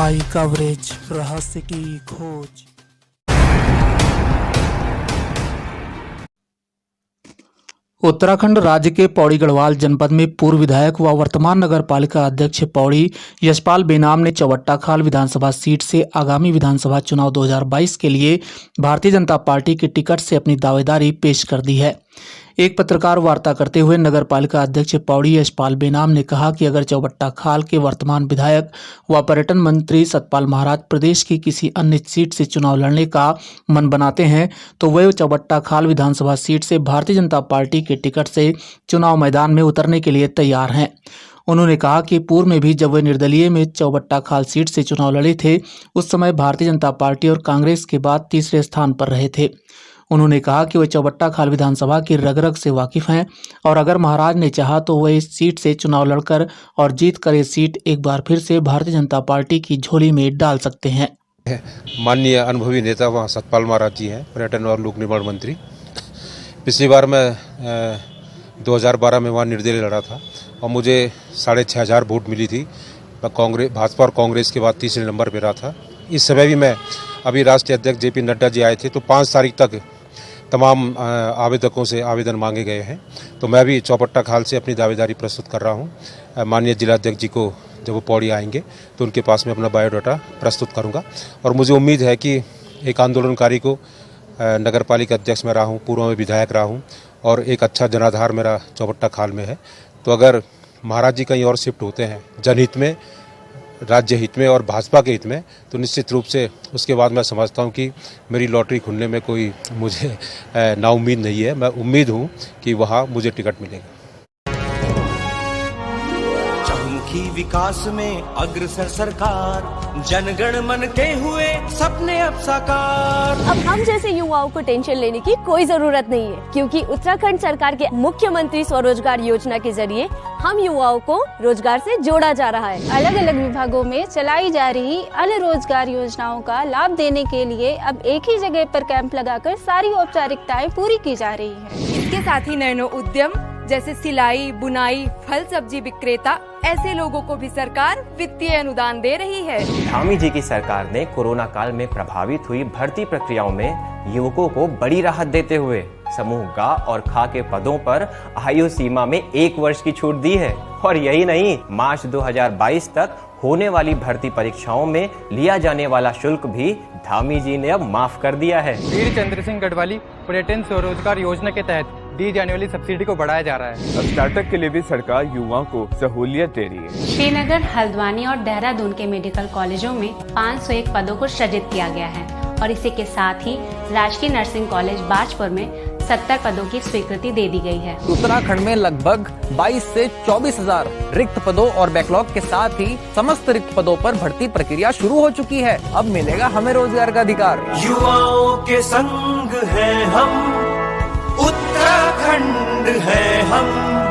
आई coverage, रहस्य की खोज। उत्तराखंड राज्य के पौड़ी गढ़वाल जनपद में पूर्व विधायक व वर्तमान नगर पालिका अध्यक्ष पौड़ी यशपाल बेनाम ने चौबट्टा खाल विधानसभा सीट से आगामी विधानसभा चुनाव 2022 के लिए भारतीय जनता पार्टी के टिकट से अपनी दावेदारी पेश कर दी है। एक पत्रकार वार्ता करते हुए नगर पालिका अध्यक्ष पौड़ी यशपाल बेनाम ने कहा कि अगर चौबट्टा खाल के वर्तमान विधायक व पर्यटन मंत्री सतपाल महाराज प्रदेश की किसी अन्य सीट से चुनाव लड़ने का मन बनाते हैं तो वे चौबट्टा खाल विधानसभा सीट से भारतीय जनता पार्टी के टिकट से चुनाव मैदान में उतरने के लिए तैयार हैं। उन्होंने कहा कि पूर्व में भी जब वे निर्दलीय में चौबट्टा खाल सीट से चुनाव लड़े थे उस समय भारतीय जनता पार्टी और कांग्रेस के बाद तीसरे स्थान पर रहे थे। उन्होंने कहा कि वे चौबट्टा खाल विधानसभा की रग-रग से वाकिफ हैं और अगर महाराज ने चाहा तो वे इस सीट से चुनाव लड़कर और जीत कर ये सीट एक बार फिर से भारतीय जनता पार्टी की झोली में डाल सकते हैं। माननीय अनुभवी नेता वहाँ सतपाल महाराज जी हैं, पर्यटन और लोक निर्माण मंत्री। पिछली बार मैं 2012 में वहाँ निर्दलीय लड़ा था और मुझे 6500 वोट मिली थी। मैं भाजपा और कांग्रेस के बाद तीसरे नंबर पर रहा था। इस समय भी मैं अभी राष्ट्रीय अध्यक्ष JP नड्डा जी आए थे तो 5 तारीख तक तमाम आवेदकों से आवेदन मांगे गए हैं। तो मैं भी चौबट्टा खाल से अपनी दावेदारी प्रस्तुत कर रहा हूं। माननीय जिलाध्यक्ष जी को जब वो पौड़ी आएंगे तो उनके पास में अपना बायोडाटा प्रस्तुत करूंगा और मुझे उम्मीद है कि एक आंदोलनकारी को नगर पालिका अध्यक्ष में रहा हूँ, पूर्व में विधायक रहा हूँ और एक अच्छा जनाधार मेरा चौबट्टा खाल में है। तो अगर महाराज जी कहीं और शिफ्ट होते हैं जनहित में, राज्य हित में और भाजपा के हित में, तो निश्चित रूप से उसके बाद मैं समझता हूं कि मेरी लॉटरी खुलने में कोई मुझे नाउम्मीद नहीं है। मैं उम्मीद हूं कि वहां मुझे टिकट मिलेगा। चहुमुखी विकास में अग्रसर सरकार, जनगण मन के हुए सपने अब साकार। अब हम जैसे युवाओं को टेंशन लेने की कोई जरूरत नहीं है, क्योंकि उत्तराखंड सरकार के मुख्यमंत्री स्वरोजगार योजना के जरिए हम युवाओं को रोजगार से जोड़ा जा रहा है। अलग अलग विभागों में चलाई जा रही अन्य रोजगार योजनाओं का लाभ देने के लिए अब एक ही जगह पर कैंप लगाकर सारी औपचारिकताएं पूरी की जा रही है। इसके साथ ही नैनो उद्यम जैसे सिलाई, बुनाई, फल सब्जी विक्रेता, ऐसे लोगों को भी सरकार वित्तीय अनुदान दे रही है। धामी जी की सरकार ने कोरोना काल में प्रभावित हुई भर्ती प्रक्रियाओं में युवकों को बड़ी राहत देते हुए समूह ग और ख के पदों पर आयु सीमा में 1 वर्ष की छूट दी है। और यही नहीं, मार्च 2022 तक होने वाली भर्ती परीक्षाओं में लिया जाने वाला शुल्क भी धामी जी ने अब माफ कर दिया है। वीर चंद्र सिंह गढ़वाली पर्यटन स्वरोजगार योजना के तहत दी जाने वाली सब्सिडी को बढ़ाया जा रहा है। अब स्टार्टअप के लिए भी सरकार युवाओं को सहूलियत दे रही है। श्रीनगर, हल्द्वानी और देहरादून के मेडिकल कॉलेजों में 501 पदों को सृजित किया गया है और इसी के साथ ही राजकीय नर्सिंग कॉलेज बाजपुर में 70 पदों की स्वीकृति दे दी गई है। उत्तराखंड में लगभग 22 से 24,000 रिक्त पदों और बैकलॉग के साथ ही समस्त रिक्त पदों पर भर्ती प्रक्रिया शुरू हो चुकी है। अब मिलेगा हमें रोजगार का अधिकार। युवाओं के संग है हम, उत्तराखंड है हम।